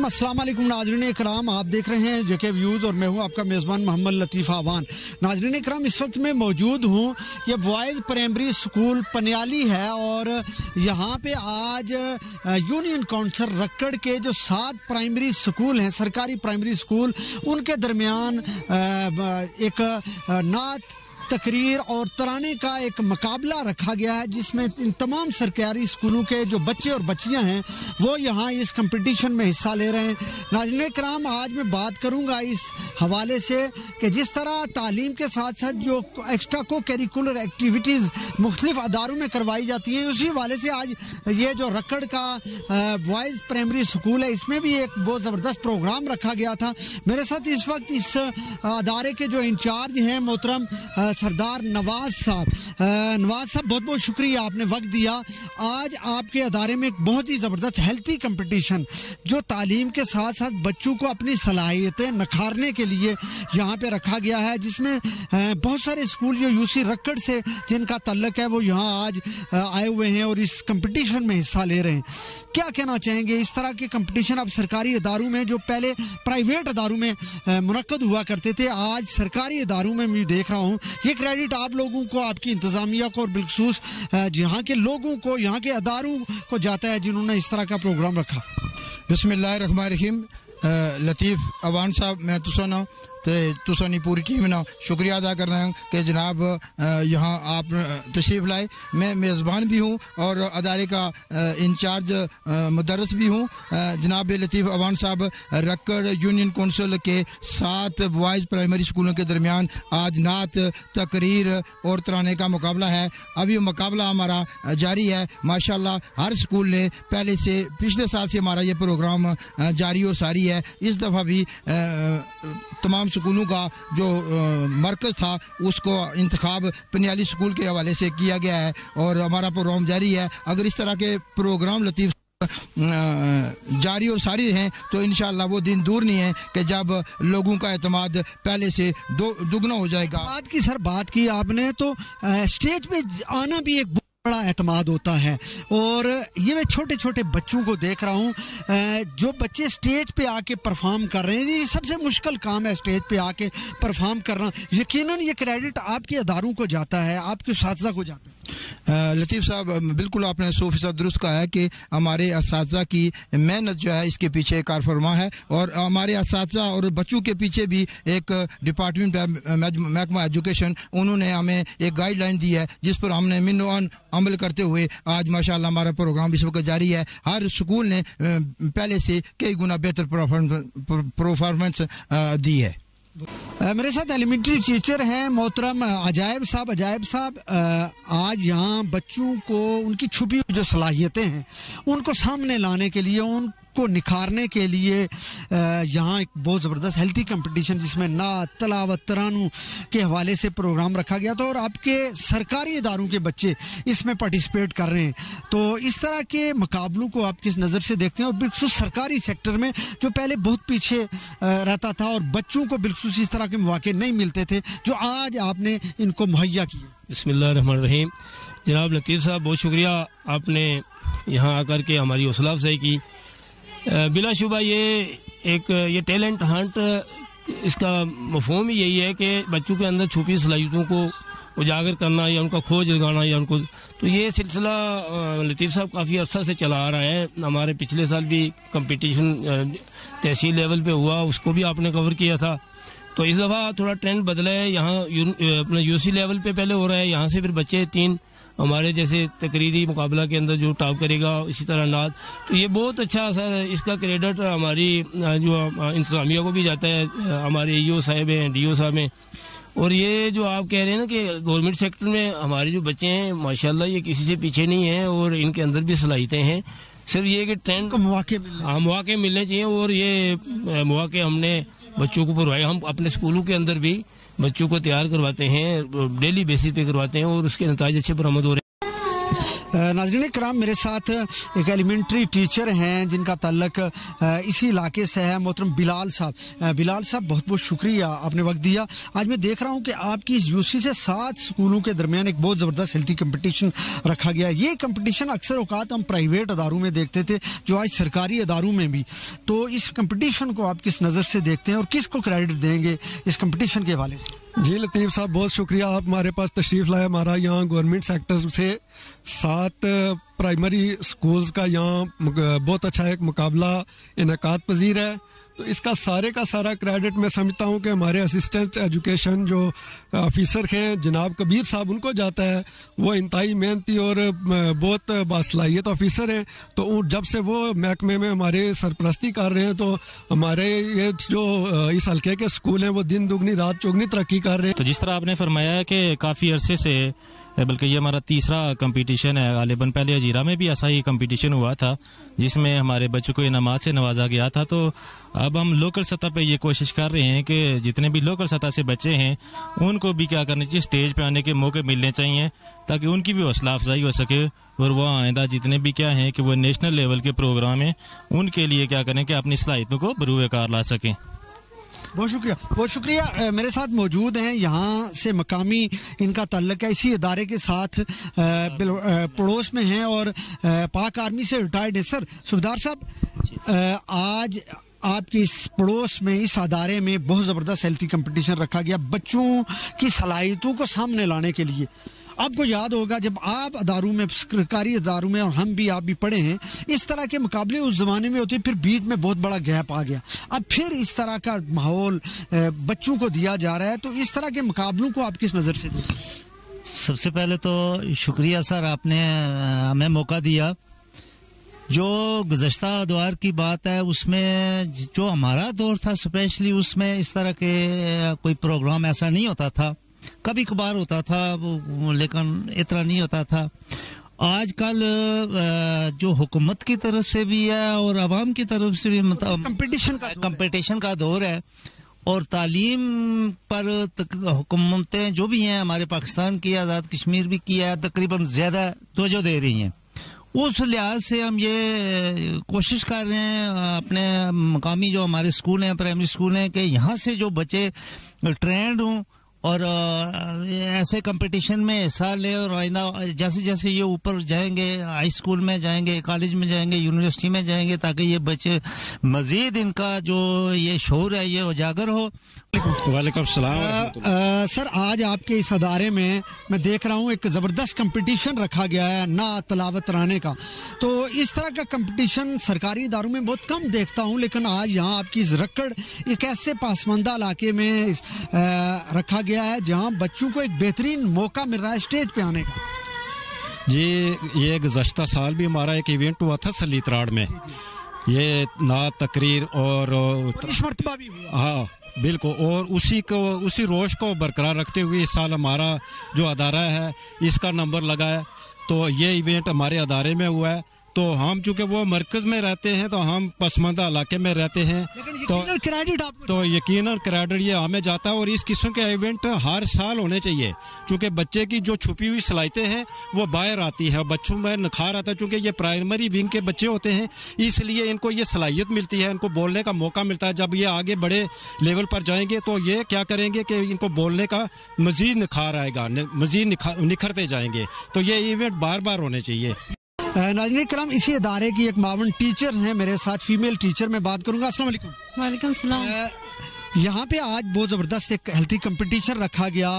अस्सलाम वालेकुम नाज़रीन इकराम, आप देख रहे हैं जेके व्यूज़ और मैं हूं आपका मेज़बान मोहम्मद लतीफ़ आवान। नाज़रीन इकराम, इस वक्त मैं मौजूद हूं, ये बॉयज़ प्राइमरी स्कूल पनियाली है और यहां पे आज यूनियन काउंसिल रक्कड़ के जो 7 प्राइमरी स्कूल हैं, सरकारी प्राइमरी स्कूल, उनके दरमियान एक नात तकरीर और तराने का एक मुकाबला रखा गया है, जिसमें इन तमाम सरकारी स्कूलों के जो बच्चे और बच्चियां हैं वो यहाँ इस कंपटीशन में हिस्सा ले रहे हैं। नाज़रीन कराम, आज मैं बात करूँगा इस हवाले से कि जिस तरह तालीम के साथ साथ जो एक्स्ट्रा को करिकुलर एक्टिविटीज़ मुख्तलिफ अदारों में करवाई जाती हैं, उसी हवाले से आज ये जो रक्कड़ का बॉयज़ प्राइमरी स्कूल है, इसमें भी एक बहुत ज़बरदस्त प्रोग्राम रखा गया था। मेरे साथ इस वक्त इस अदारे के जो इंचार्ज हैं मोहतरम सरदार नवाज साहब, बहुत बहुत शुक्रिया, आपने वक्त दिया। आज आपके अदारे में एक बहुत ही ज़बरदस्त हेल्थी कंपटीशन जो तालीम के साथ साथ बच्चों को अपनी सलाहियतें निखारने के लिए यहाँ पे रखा गया है, जिसमें बहुत सारे स्कूल जो यूसी रक्कड़ से जिनका तल्लक है वो यहाँ आज आए हुए हैं और इस कंपटीशन में हिस्सा ले रहे हैं। क्या कहना चाहेंगे, इस तरह के कंपटीशन अब सरकारी इदारों में जो पहले प्राइवेट इदारों में मुनक्कद हुआ करते थे, आज सरकारी इदारों में मैं देख रहा हूँ, ये क्रेडिट आप लोगों को, आपकी इंतज़ामिया को और बिलखसूस यहाँ के लोगों को, यहाँ के अदारों को जाता है जिन्होंने इस तरह का प्रोग्राम रखा। बिस्मिल्लाहिर्रहमानिर्रहीम। लतीफ़ अवान साहब, मैं तुसाना तुसानी पूरी टीम ना शुक्रिया अदा कर रहा हूँ कि जनाब यहाँ आप तशरीफ़ लाए। मैं मेज़बान भी हूँ और अदारे का इंचार्ज मुदर्रिस भी हूँ। जनाब लतीफ़ अवान साहब, रक्कड़ यूनियन कौंसिल के 7 बॉयज़ प्राइमरी स्कूलों के दरमियान आज नात तकरीर और तराने का मुकाबला है। अभी मुकाबला हमारा जारी है। माशाल्लाह हर स्कूल ने पहले से, पिछले साल से हमारा ये प्रोग्राम जारी और सारी है। इस दफ़ा भी तमाम स्कूलों का जो मरकज़ था उसको इंतखाब पनियाली स्कूल के हवाले से किया गया है और हमारा प्रोग्राम जारी है। अगर इस तरह के प्रोग्राम लतीफ़ जारी और सारी हैं तो इंशाअल्लाह वो दिन दूर नहीं है कि जब लोगों का एतमाद पहले से दुगना हो जाएगा। बात की सर, बात की आपने तो स्टेज पे आना भी एक बड़ा एतमाद होता है और ये मैं छोटे छोटे बच्चों को देख रहा हूँ, जो बच्चे स्टेज पे आके परफॉर्म कर रहे हैं, ये सबसे मुश्किल काम है स्टेज पे आके परफॉर्म करना। यकीनन ये क्रेडिट आपके अदारों को जाता है, आपके साथी को जाता है। लतीफ़ साहब, बिल्कुल आपने 100% दुरुस्त कहा है कि हमारे असातिज़ा की मेहनत जो है इसके पीछे कारफरमा है और हमारे असातिज़ा और बच्चों के पीछे भी एक डिपार्टमेंट महकमा एजुकेशन, उन्होंने हमें एक गाइडलाइन दी है जिस पर हमने मिनोन अमल करते हुए आज माशाल्लाह हमारा प्रोग्राम इस वक्त जारी है। हर स्कूल ने पहले से कई गुना बेहतर परफॉर्मेंस दी है। मेरे साथ एलिमेंट्री टीचर हैं मोहतरम अजायब साहब, आज यहाँ बच्चों को उनकी छुपी जो सलाहियतें हैं उनको सामने लाने के लिए, उनको निखारने के लिए यहाँ एक बहुत ज़बरदस्त हेल्थी कंपटीशन जिसमें नात, तलावत, तरानू के हवाले से प्रोग्राम रखा गया था और आपके सरकारी इदारों के बच्चे इसमें पार्टिसिपेट कर रहे हैं। तो इस तरह के मुकाबलों को आप किस नज़र से देखते हैं और बिल्कुल सरकारी सेक्टर में जो पहले बहुत पीछे रहता था और बच्चों को बिल्कुल इस तरह के मौके नहीं मिलते थे जो आज आपने इनको मुहैया किए। बिस्मिल्लाहिर्रहमानिर्रहीम। जनाब लतीफ़ साहब, बहुत शुक्रिया, आपने यहाँ आकर के हमारी हौसला अफजाई की। बिलाशुबा ये टैलेंट हंट, इसका मफ़हूम ही यही है कि बच्चों के अंदर छुपी सलाहियतों को उजागर करना या उनका खोज लगाना या उनको, तो ये सिलसिला लतीफ़ साहब काफ़ी अर्सा से चला आ रहा है। हमारे पिछले साल भी कंपटीशन तहसील लेवल पे हुआ, उसको भी आपने कवर किया था। तो इस दफ़ा थोड़ा ट्रेंड बदला है, यहाँ अपना यूसी लेवल पे पहले हो रहा है, यहाँ से फिर बच्चे 3 हमारे जैसे तकरीरी मुकाबला के अंदर जो टॉप करेगा, इसी तरह नात, तो ये बहुत अच्छा सर, इसका क्रेडिट हमारी जो इंतज़ामिया को भी जाता है, हमारे ईओ साहब हैं, डीओ साहब हैं। और ये जो आप कह रहे हैं ना कि गवर्नमेंट सेक्टर में हमारे जो बच्चे हैं माशाल्लाह ये किसी से पीछे नहीं हैं और इनके अंदर भी सलाहियतें हैं, सिर्फ ये कि ट्रेंड को मौके मिलने चाहिए और ये मौके हमने बच्चों को प्रोवाइड, हम अपने स्कूलों के अंदर भी बच्चों को तैयार करवाते हैं, डेली बेसिस पे करवाते हैं और उसके नतीजे अच्छे बरामद हो रहे हैं। नाज़रीन कराम, मेरे साथ एक एलिमेंट्री टीचर हैं जिनका ताल्लुक इसी इलाके से है, मोहतरम बिलाल साहब। बिलाल साहब, बहुत बहुत शुक्रिया, आपने वक्त दिया। आज मैं देख रहा हूं कि आपकी इस यूसी से 7 स्कूलों के दरमियान एक बहुत ज़बरदस्त हेल्थी कंपटीशन रखा गया। ये कंपटीशन अक्सर औकात हम प्राइवेट अदारों में देखते थे, जो आज सरकारी अदारों में भी। तो इस कंपटीशन को आप किस नज़र से देखते हैं और किसको क्रेडिट देंगे इस कंपटीशन के हवाले से? जी लतीफ़ साहब, बहुत शुक्रिया, आप हमारे पास तशरीफ़ लाए। हमारा यहाँ गवर्नमेंट सेक्टर से 7 प्राइमरी स्कूल्स का यहाँ बहुत अच्छा एक मुकाबला इनेकाद पजीर है। तो इसका सारे का सारा क्रेडिट मैं समझता हूँ कि हमारे असिस्टेंट एजुकेशन जो ऑफिसर हैं जनाब कबीर साहब, उनको जाता है। वो इंतहाई मेहनती और बहुत बासलाहियत ऑफिसर हैं। तो जब से वो महकमे में हमारे सरपरस्ती कर रहे हैं, तो हमारे ये जो इस हल्के के स्कूल हैं वो दिन दुगनी रात चौगनी तरक्की कर रहे हैं। तो जिस तरह आपने फरमाया कि काफ़ी अरसे से, बल्कि ये हमारा तीसरा कंपटीशन है गालिबन, पहले अजीरा में भी ऐसा ही कंपटीशन हुआ था जिसमें हमारे बच्चों को इनामात से नवाजा गया था। तो अब हम लोकल सतह पे ये कोशिश कर रहे हैं कि जितने भी लोकल सतह से बच्चे हैं उनको भी क्या करना चाहिए, स्टेज पे आने के मौके मिलने चाहिए ताकि उनकी भी हौसला अफजाई हो सके और वह आइंदा जितने भी क्या हैं कि वो नेशनल लेवल के प्रोग्राम हैं उनके लिए क्या करें कि अपनी सलाहियतों को बरूए कार ला सकें। बहुत शुक्रिया, बहुत शुक्रिया। मेरे साथ मौजूद हैं यहाँ से मकामी, इनका ताल्लुक है इसी इदारे के साथ, पड़ोस में हैं और पाक आर्मी से रिटायर्ड है। सर सुबेदार साहब, आज आपके इस पड़ोस में, इस अदारे में बहुत ज़बरदस्त हेल्थी कंपटीशन रखा गया बच्चों की सलाहियतों को सामने लाने के लिए। आपको याद होगा जब आप अदारों में, सरकारी अदारों में, और हम भी, आप भी पढ़े हैं, इस तरह के मुकाबले उस ज़माने में होते, फिर बीच में बहुत बड़ा गैप आ गया। अब फिर इस तरह का माहौल बच्चों को दिया जा रहा है। तो इस तरह के मुकाबलों को आप किस नज़र से देखते हैं? सबसे पहले तो शुक्रिया सर, आपने हमें मौका दिया। जो गुज़श्ता दौर की बात है उसमें जो हमारा दौर था स्पेशली, उसमें इस तरह के कोई प्रोग्राम ऐसा नहीं होता था। कभी कभार होता था लेकिन इतना नहीं होता था। आजकल जो हुकूमत की तरफ से भी है और आवाम की तरफ से भी कंपटीशन का दौर है और तालीम पर हुकूमतें जो भी हैं हमारे पाकिस्तान की, आज़ाद कश्मीर भी की है, तकरीबन ज़्यादा तवज्जो दे रही हैं। उस लिहाज से हम ये कोशिश कर रहे हैं अपने मकामी जो हमारे स्कूल हैं, प्राइमरी स्कूल हैं, कि यहाँ से जो बच्चे ट्रेंड हों और ऐसे कंपटीशन में हिस्सा ले और आइंदा जैसे जैसे ये ऊपर जाएंगे, हाई स्कूल में जाएंगे, कॉलेज में जाएंगे, यूनिवर्सिटी में जाएंगे, ताकि ये बच्चे मज़ीद इनका जो ये शऊर है ये उजागर हो। वालेकुम सलाम। सर, आज आपके इस अदारे में मैं देख रहा हूँ एक ज़बरदस्त कंपटीशन रखा गया है ना तलावत राने का। तो इस तरह का कंपटीशन सरकारी इदारों में बहुत कम देखता हूँ, लेकिन आज यहाँ आपकी इस रक्कड़ एक ऐसे पासमानदा इलाके में रखा गया है जहाँ बच्चों को एक बेहतरीन मौका मिल रहा है स्टेज पे आने का। जी, ये गुज़श्ता साल भी हमारा एक इवेंट हुआ था सलीतराड़ में, ये नात तकरीर और इस मरतबा भी हुआ। हाँ बिल्कुल, और उसी रोश को बरकरार रखते हुए इस साल हमारा जो अदारा है इसका नंबर लगा है। तो ये इवेंट हमारे अदारे में हुआ है। तो हम चूँकि वो मरकज़ में रहते हैं तो हम पसमानदा इलाके में रहते हैं, तो यकीनन क्रेडिट ये हमें जाता है। और इस किस्म के इवेंट हर साल होने चाहिए, चूँकि बच्चे की जो छुपी हुई सलाहियतें हैं वो बाहर आती है, बच्चों में निखार आता है। चूँकि ये प्राइमरी विंग के बच्चे होते हैं इसलिए इनको ये सलाहियत मिलती है, इनको बोलने का मौका मिलता है। जब ये आगे बड़े लेवल पर जाएंगे तो ये क्या करेंगे कि इनको बोलने का मज़ीद निखार आएगा, मज़ीद निखरते जाएंगे। तो ये इवेंट बार बार होने चाहिए। नाज़रीन कराम, इसी इदारे की एक मावन टीचर हैं मेरे साथ, फीमेल टीचर, मैं बात करूंगा। अस्सलाम वालेकुम। वालेकुम सलाम। यहाँ पे आज बहुत ज़बरदस्त एक हेल्थी कंपटीशन रखा गया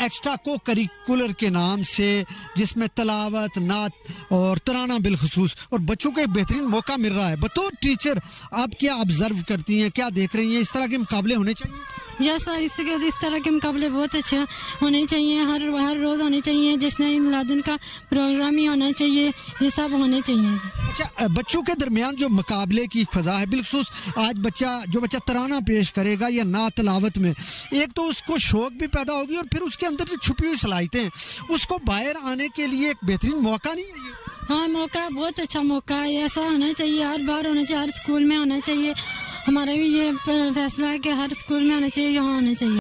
एक्स्ट्रा को करिकुलर के नाम से, जिसमें तलावत, नात और तराना बिलखुसूस, और बच्चों को एक बेहतरीन मौका मिल रहा है। बतौर टीचर आप क्या ऑब्जर्व करती हैं, क्या देख रही हैं? इस तरह के मुकाबले होने चाहिए? यस सर, इस तरह के मुकाबले बहुत अच्छे होने चाहिए, हर रोज़ होने चाहिए। जश्न मिलादुन का प्रोग्राम ही होना चाहिए, ये सब होने चाहिए। अच्छा, बच्चों के दरमियान जो मुकाबले की फ़ज़ा है, बिलखुसूस आज जो बच्चा तराना पेश करेगा या ना तलावत में, एक तो उसको शौक भी पैदा होगी और फिर उसके अंदर जो छुपी हुई सलाहियतें उसको बाहर आने के लिए एक बेहतरीन मौका नहीं है ये? हाँ, मौका, बहुत अच्छा मौका है। ऐसा होना चाहिए, हर बार होना चाहिए, हर स्कूल में होना चाहिए। हमारा भी ये फैसला है कि हर स्कूल में होना चाहिए, यहाँ होना चाहिए।